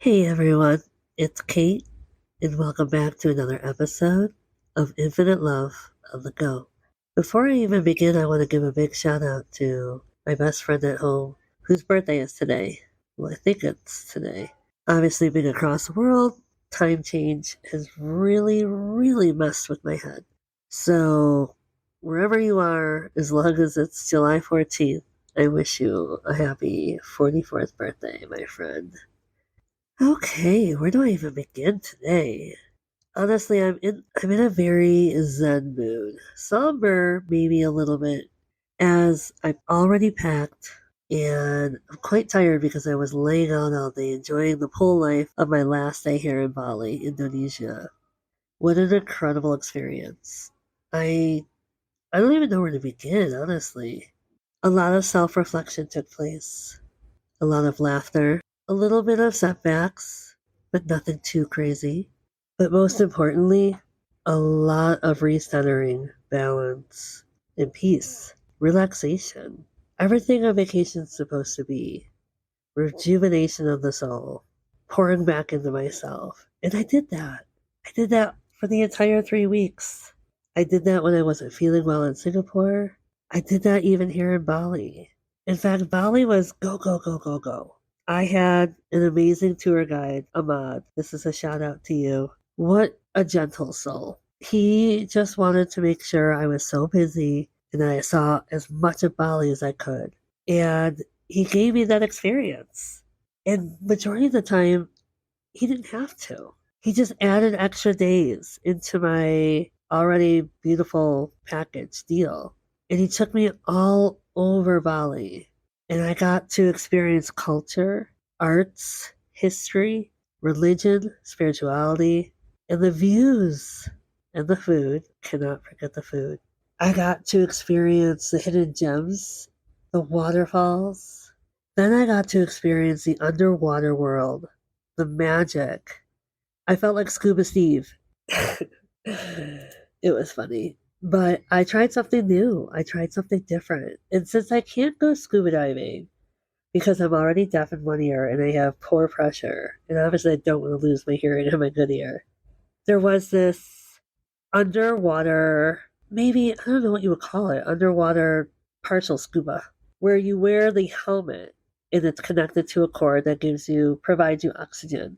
Hey everyone, it's Kate, and welcome back to another episode of Infinite Love on the Go. Before I even begin, I want to give a big shout out to my best friend at home, whose birthday is today. Well, I think it's today. Obviously, being across the world, time change has really messed with my head. So, wherever you are, as long as it's July 14th, I wish you a happy 44th birthday, my friend. Okay, where do I even begin today? Honestly, I'm in a very zen mood. Somber, maybe a little bit, as I'm already packed and I'm quite tired because I was laying out all day enjoying the pool life of my last day here in Bali, Indonesia. What an incredible experience. I I don't even know where to begin, honestly. A lot of self-reflection took place. A lot of laughter, a little bit of setbacks, but nothing too crazy. But most importantly, a lot of recentering, balance, and peace, relaxation. Everything a vacation's supposed to be. Rejuvenation of the soul, pouring back into myself. And I did that. I did that for the entire 3 weeks. I did that when I wasn't feeling well in Singapore. I did that even here in Bali. In fact, Bali was go, go, go, go, go. I had an amazing tour guide, Ahmad. This is a shout out to you. What a gentle soul. He just wanted to make sure I was so busy and that I saw as much of Bali as I could. And he gave me that experience. And majority of the time, he didn't have to. He just added extra days into my already beautiful package deal. And he took me all over Bali. And I got to experience culture, arts, history, religion, spirituality, and the views and the food. Cannot forget the food. I got to experience the hidden gems, the waterfalls. Then I got to experience the underwater world, the magic. I felt like Scuba Steve. It was funny. But I tried something new. I tried something different. And since I can't go scuba diving because I'm already deaf in one ear and I have poor pressure, and obviously I don't want to lose my hearing in my good ear, there was this underwater, maybe, I don't know what you would call it, underwater partial scuba, where you wear the helmet and it's connected to a cord that provides you oxygen,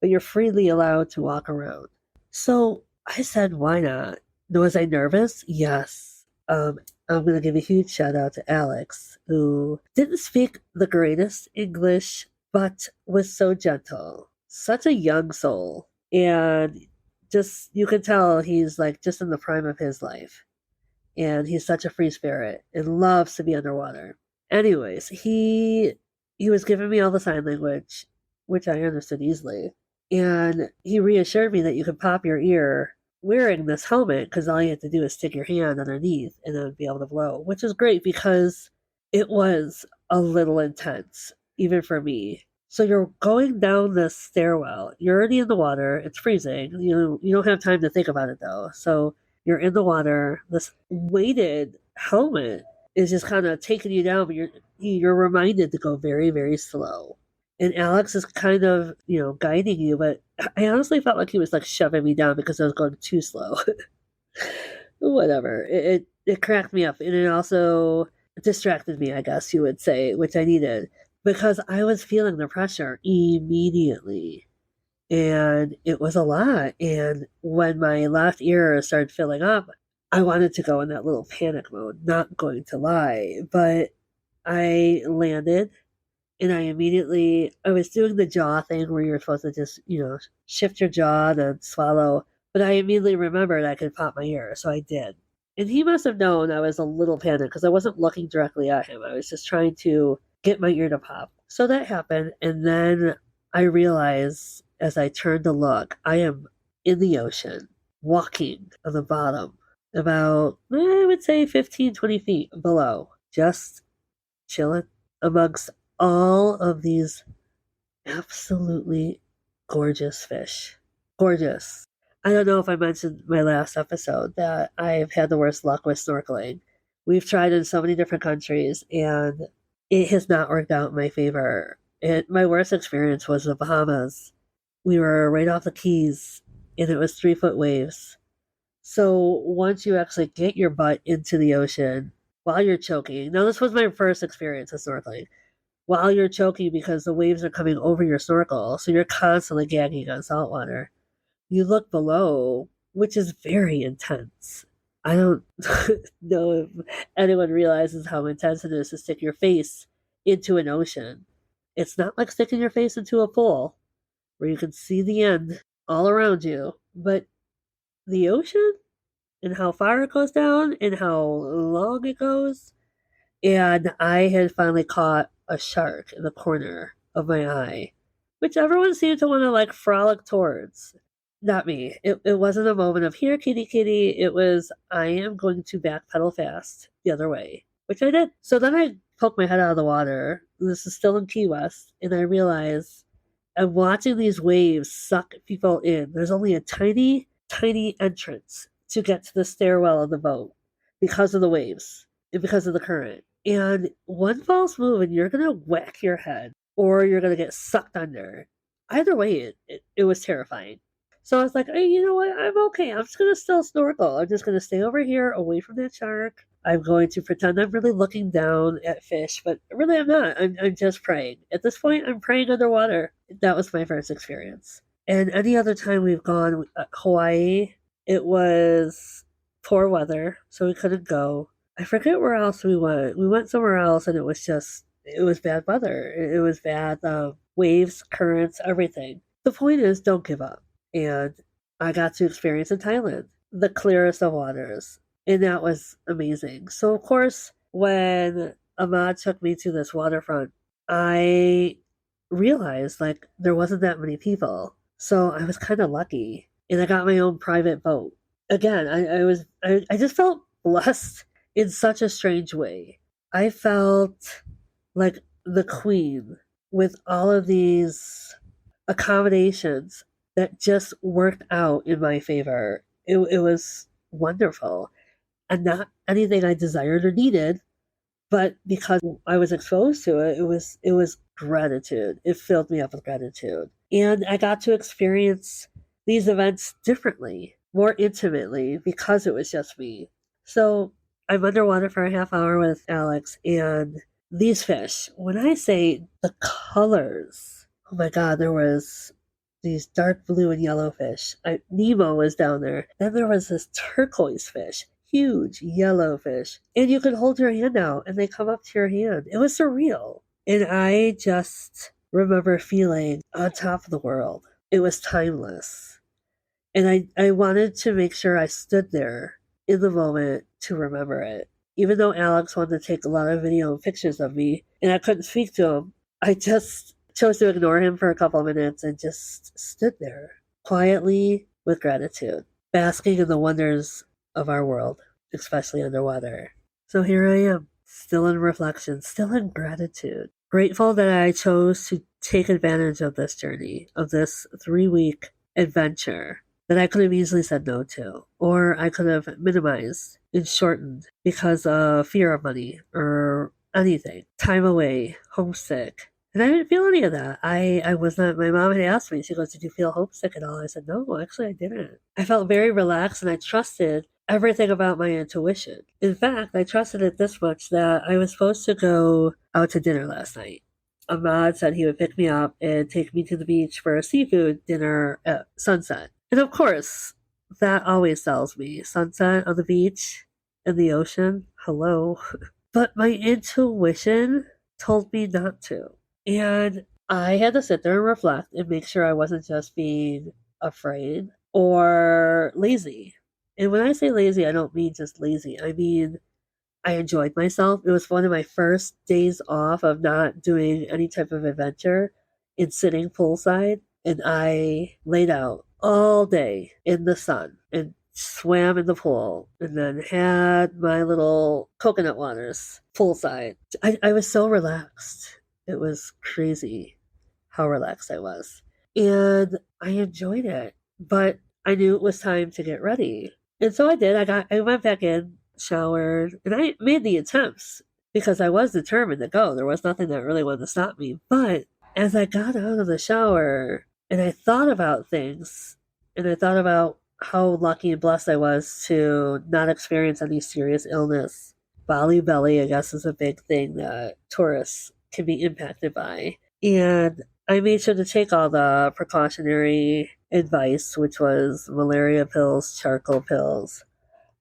but you're freely allowed to walk around. So I said, why not? Was I nervous? Yes. I'm going to give a huge shout out to Alex, who didn't speak the greatest English, but was so gentle. Such a young soul. And just, you can tell he's like just in the prime of his life. And he's such a free spirit and loves to be underwater. Anyways, he was giving me all the sign language, which I understood easily. And he reassured me that you could pop your ear wearing this helmet because all you have to do is stick your hand underneath and then be able to blow, which is great because it was a little intense, even for me. So you're going down this stairwell. You're already in the water. It's freezing. You don't have time to think about it though. So you're in the water. This weighted helmet is just kind of taking you down, but you're reminded to go very slow. And Alex is kind of, guiding you, but I honestly felt like he was like shoving me down because I was going too slow. Whatever. It cracked me up, and it also distracted me, I guess you would say, which I needed because I was feeling the pressure immediately. And it was a lot. And when my left ear started filling up, I wanted to go in that little panic mode, not going to lie. But I landed and I was doing the jaw thing where you're supposed to just, shift your jaw and swallow. But I immediately remembered I could pop my ear, so I did. And he must have known I was a little panicked because I wasn't looking directly at him. I was just trying to get my ear to pop. So that happened. And then I realized as I turned to look, I am in the ocean, walking on the bottom, about, I would say 15, 20 feet below, just chilling amongst all of these absolutely gorgeous fish. Gorgeous. I don't know if I mentioned my last episode that I've had the worst luck with snorkeling. We've tried in so many different countries and it has not worked out in my favor. My worst experience was the Bahamas. We were right off the Keys, and it was 3 foot waves. So once you actually get your butt into the ocean while you're choking, now this was my first experience of snorkeling. While you're choking because the waves are coming over your snorkel, so you're constantly gagging on salt water. You look below, which is very intense. I don't know if anyone realizes how intense it is to stick your face into an ocean. It's not like sticking your face into a pool where you can see the end all around you, but the ocean and how far it goes down and how long it goes. And I had finally caught a shark in the corner of my eye, which everyone seemed to want to like frolic towards. Not me. It wasn't a moment of here, kitty, kitty. It was, I am going to backpedal fast the other way, which I did. So then I poked my head out of the water. This is still in Key West, and I realized I'm watching these waves suck people in. There's only a tiny, tiny entrance to get to the stairwell of the boat because of the waves and because of the current. And one false move and you're going to whack your head or you're going to get sucked under. Either way, it was terrifying. So I was like, hey, you know what? I'm okay. I'm just going to still snorkel. I'm just going to stay over here away from that shark. I'm going to pretend I'm really looking down at fish, but really I'm not. I'm just praying. At this point, I'm praying underwater. That was my first experience. And any other time we've gone, Hawaii, it was poor weather, so we couldn't go. I forget where else we went. We went somewhere else, and it was bad weather. It was bad waves, currents, everything. The point is, don't give up. And I got to experience in Thailand the clearest of waters, and that was amazing. So, of course, when Ahmad took me to this waterfront, I realized like there wasn't that many people. So I was kind of lucky, and I got my own private boat. Again, I just felt blessed in such a strange way. I felt like the queen with all of these accommodations that just worked out in my favor. It was wonderful and not anything I desired or needed, but because I was exposed to it, it was gratitude. It filled me up with gratitude. And I got to experience these events differently, more intimately, because it was just me. So I'm underwater for a half hour with Alex, and these fish, when I say the colors, oh my God, there was these dark blue and yellow fish. Nemo was down there. Then there was this turquoise fish, huge yellow fish. And you could hold your hand out and they come up to your hand. It was surreal. And I just remember feeling on top of the world. It was timeless. And I wanted to make sure I stood there in the moment to remember it. Even though Alex wanted to take a lot of video and pictures of me and I couldn't speak to him, I just chose to ignore him for a couple of minutes and just stood there quietly with gratitude, basking in the wonders of our world, especially underwater. So here I am, still in reflection, still in gratitude. Grateful that I chose to take advantage of this journey, of this 3-week adventure that I could have easily said no to, or I could have minimized and shortened because of fear of money or anything. Time away, homesick. And I didn't feel any of that. I was not, my mom had asked me, she goes, did you feel homesick at all? I said, no, actually I didn't. I felt very relaxed and I trusted everything about my intuition. In fact, I trusted it this much that I was supposed to go out to dinner last night. Ahmad said he would pick me up and take me to the beach for a seafood dinner at sunset. And of course, that always sells me. Sunset on the beach in the ocean, hello. But my intuition told me not to. And I had to sit there and reflect and make sure I wasn't just being afraid or lazy. And when I say lazy, I don't mean just lazy. I mean, I enjoyed myself. It was one of my first days off of not doing any type of adventure and sitting poolside. And I laid out all day in the sun and swam in the pool and then had my little coconut waters poolside. I was so relaxed. It was crazy how relaxed I was. And I enjoyed it. But I knew it was time to get ready. And so I did. I went back in, showered, and I made the attempts because I was determined to go. There was nothing that really wanted to stop me. But as I got out of the shower and I thought about things, and I thought about how lucky and blessed I was to not experience any serious illness. Bali belly, I guess, is a big thing that tourists can be impacted by. And I made sure to take all the precautionary advice, which was malaria pills, charcoal pills.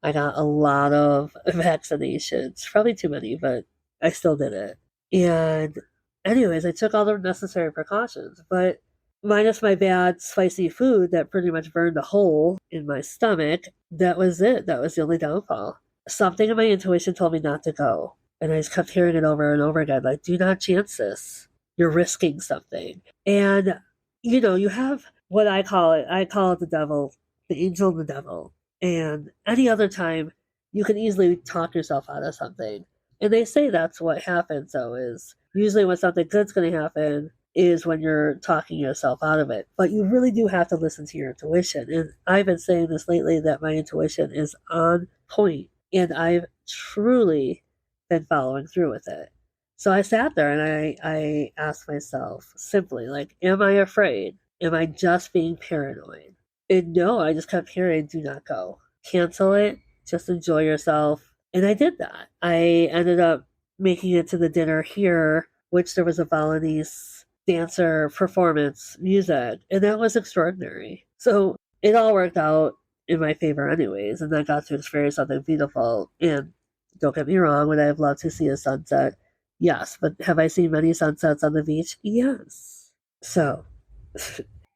I got a lot of vaccinations, probably too many, but I still did it. And anyways, I took all the necessary precautions, but minus my bad spicy food that pretty much burned a hole in my stomach, that was it. That was the only downfall. Something in my intuition told me not to go. And I just kept hearing it over and over again, like, do not chance this. You're risking something. And, you have what I call it the devil, the angel and the devil. And any other time, you can easily talk yourself out of something. And they say that's what happens, though, is usually when something good's going to happen is when you're talking yourself out of it. But you really do have to listen to your intuition. And I've been saying this lately that my intuition is on point, and I've truly been following through with it. So I sat there and I asked myself simply, like, am I afraid? Am I just being paranoid? And no, I just kept hearing, do not go. Cancel it. Just enjoy yourself. And I did that. I ended up making it to the dinner here, which there was a Balinese dancer performance music, and that was extraordinary. So it all worked out in my favor anyways, and I got to experience something beautiful. And don't get me wrong, would I have loved to see a sunset? Yes, but have I seen many sunsets on the beach? Yes. So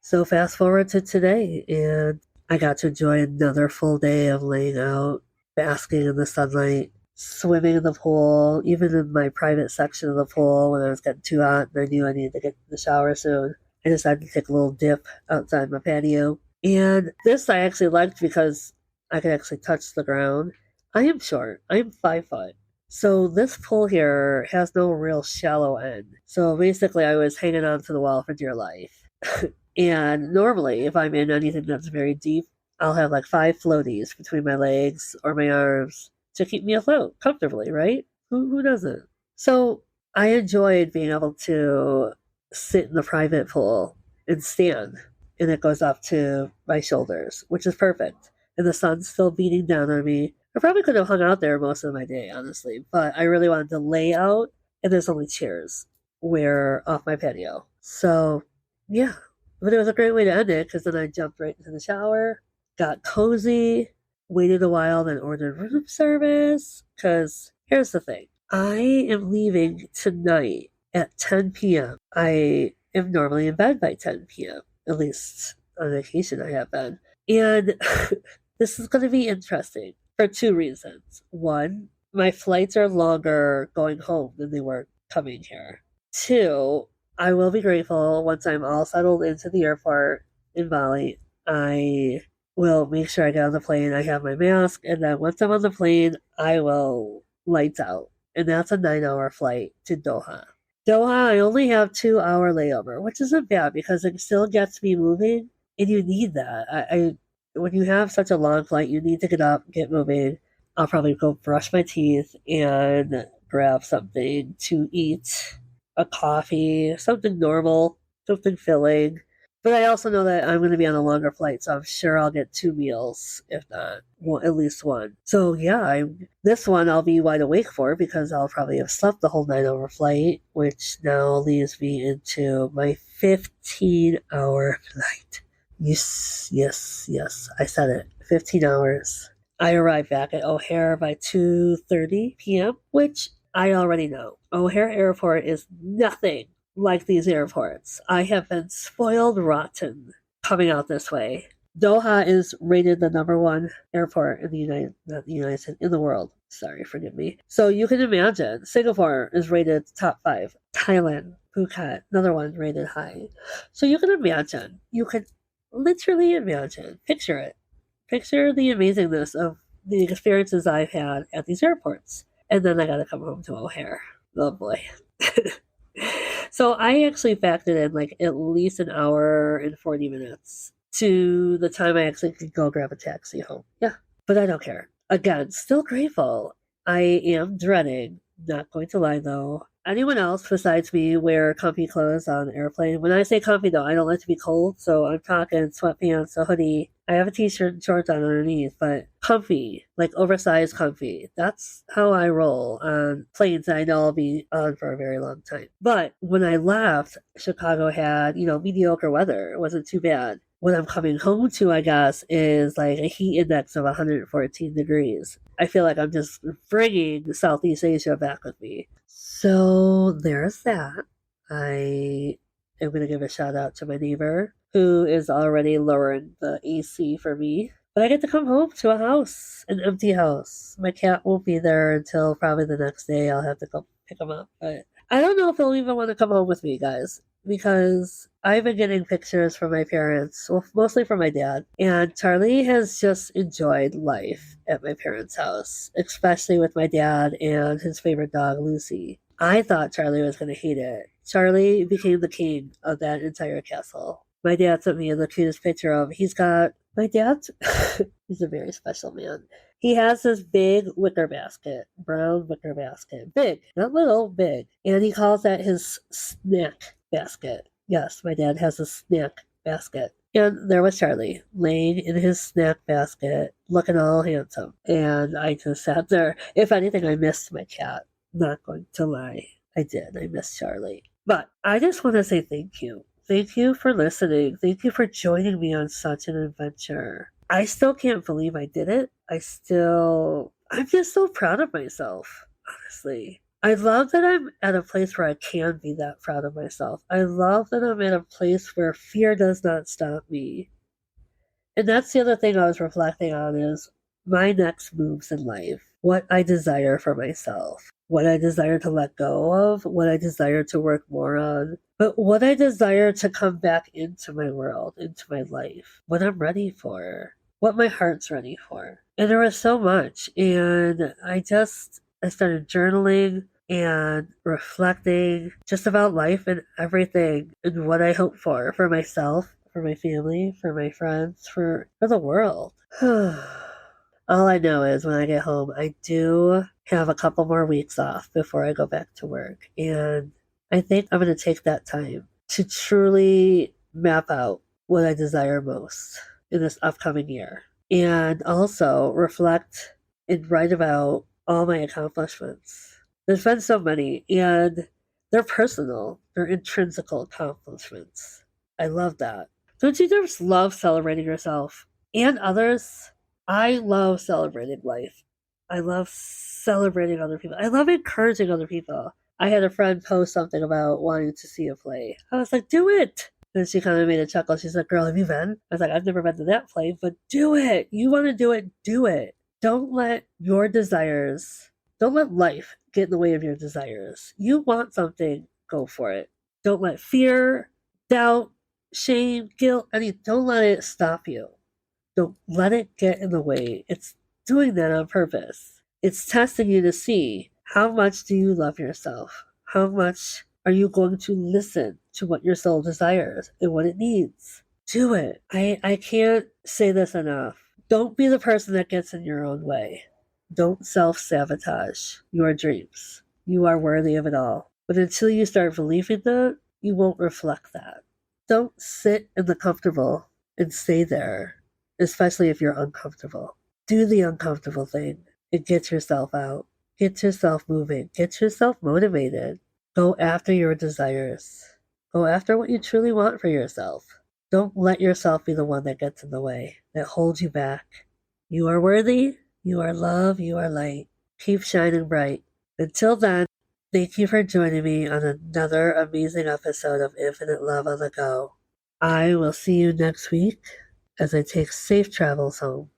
so fast forward to today, and I got to enjoy another full day of laying out, basking in the sunlight, swimming in the pool, even in my private section of the pool when I was getting too hot and I knew I needed to get in the shower soon. I decided to take a little dip outside my patio. And this I actually liked because I could actually touch the ground. I am short. I am 5 foot. So this pool here has no real shallow end. So basically I was hanging on to the wall for dear life. And normally, if I'm in anything that's very deep, I'll have like 5 floaties between my legs or my arms to keep me afloat comfortably, right? Who doesn't? So I enjoyed being able to sit in the private pool and stand, and it goes up to my shoulders, which is perfect. And the sun's still beating down on me. I probably could have hung out there most of my day, honestly, but I really wanted to lay out, and there's only chairs where off my patio. So, yeah, but it was a great way to end it because then I jumped right into the shower, got cozy, waited a while, then ordered room service. Because here's the thing, I am leaving tonight at 10 p.m. I am normally in bed by 10 p.m., at least on vacation I have been. And this is going to be interesting for 2 reasons. One, my flights are longer going home than they were coming here. Two, I will be grateful once I'm all settled into the airport in Bali. I will make sure I get on the plane. I have my mask, and then once I'm on the plane, I will lights out. And that's a 9 hour flight to Doha. Doha, I only have 2 hour layover, which isn't bad because it still gets me moving, and you need that. I when you have such a long flight, you need to get up, get moving. I'll probably go brush my teeth and grab something to eat, a coffee, something normal, something filling. But I also know that I'm going to be on a longer flight, so I'm sure I'll get 2 meals, if not one, at least one. So yeah, this one I'll be wide awake for because I'll probably have slept the whole 9 hour flight, which now leaves me into my 15-hour flight. Yes, yes, yes, I said it. 15 hours. I arrived back at O'Hare by 2:30 p.m., which I already know. O'Hare Airport is nothing like these airports. I have been spoiled rotten coming out this way. Doha is rated the #1 airport in not the United States, in the world. Sorry, forgive me. So you can imagine, Singapore is rated top 5. Thailand, Phuket, another one rated high. So you can imagine, you can literally imagine, picture it. Picture the amazingness of the experiences I've had at these airports. And then I gotta come home to O'Hare. Oh boy. So I actually factored in like at least an hour and 40 minutes to the time I actually could go grab a taxi home. Yeah, but I don't care. Again, still grateful. I am dreading, not going to lie though, anyone else besides me wear comfy clothes on an airplane. When I say comfy, though, I don't like to be cold, so I'm talking sweatpants, a hoodie. I have a t-shirt and shorts on underneath, but comfy, like oversized comfy. That's how I roll on planes that I know I'll be on for a very long time. But when I left, Chicago had, mediocre weather. It wasn't too bad. What I'm coming home to, I guess, is like a heat index of 114 degrees. I feel like I'm just bringing Southeast Asia back with me. So there's that. I am going to give a shout out to my neighbor who is already lowering the AC for me. But I get to come home to a house, an empty house. My cat won't be there until probably the next day. I'll have to go pick him up. But I don't know if he'll even want to come home with me, guys, because I've been getting pictures from my parents, well, mostly from my dad, and Charlie has just enjoyed life at my parents' house, especially with my dad and his favorite dog, Lucy. I thought Charlie was going to hate it. Charlie became the king of that entire castle. My dad sent me the cutest picture of, he's got, my dad, he's a very special man. He has this big wicker basket, brown wicker basket. Big, not little, big. And he calls that his snack basket. Yes, my dad has a snack basket. And there was Charlie, laying in his snack basket, looking all handsome. And I just sat there. If anything, I missed my cat. Not going to lie. I did. I missed Charlie. But I just want to say thank you. Thank you for listening. Thank you for joining me on such an adventure. I still can't believe I did it. I'm just so proud of myself, honestly. I love that I'm at a place where I can be that proud of myself. I love that I'm at a place where fear does not stop me. And that's the other thing I was reflecting on is my next moves in life, what I desire for myself, what I desire to let go of, what I desire to work more on, but what I desire to come back into my world, into my life, what I'm ready for, what my heart's ready for. And there was so much. And I started journaling and reflecting just about life and everything and what I hope for myself, for my family, for my friends, for the world. All I know is when I get home, I do have a couple more weeks off before I go back to work. And I think I'm going to take that time to truly map out what I desire most in this upcoming year. And also reflect and write about all my accomplishments. There's been so many, and they're personal. They're intrinsical accomplishments. I love that. Don't you just love celebrating yourself and others? I love celebrating life. I love celebrating other people. I love encouraging other people. I had a friend post something about wanting to see a play. I was like, do it. And she kind of made a chuckle. She's like, girl, have you been? I was like, I've never been to that play, but do it. You want to do it, do it. Don't let life get in the way of your desires. You want something, go for it. Don't let fear, doubt, shame, guilt, don't let it stop you. Don't let it get in the way. It's doing that on purpose. It's testing you to see how much do you love yourself? How much are you going to listen to what your soul desires and what it needs? Do it. I can't say this enough. Don't be the person that gets in your own way. Don't self-sabotage your dreams. You are worthy of it all. But until you start believing that, you won't reflect that. Don't sit in the comfortable and stay there, especially if you're uncomfortable. Do the uncomfortable thing and get yourself out. Get yourself moving. Get yourself motivated. Go after your desires. Go after what you truly want for yourself. Don't let yourself be the one that gets in the way, that holds you back. You are worthy. You are love. You are light. Keep shining bright. Until then, thank you for joining me on another amazing episode of Infinite Love on the Go. I will see you next week as I take safe travels home.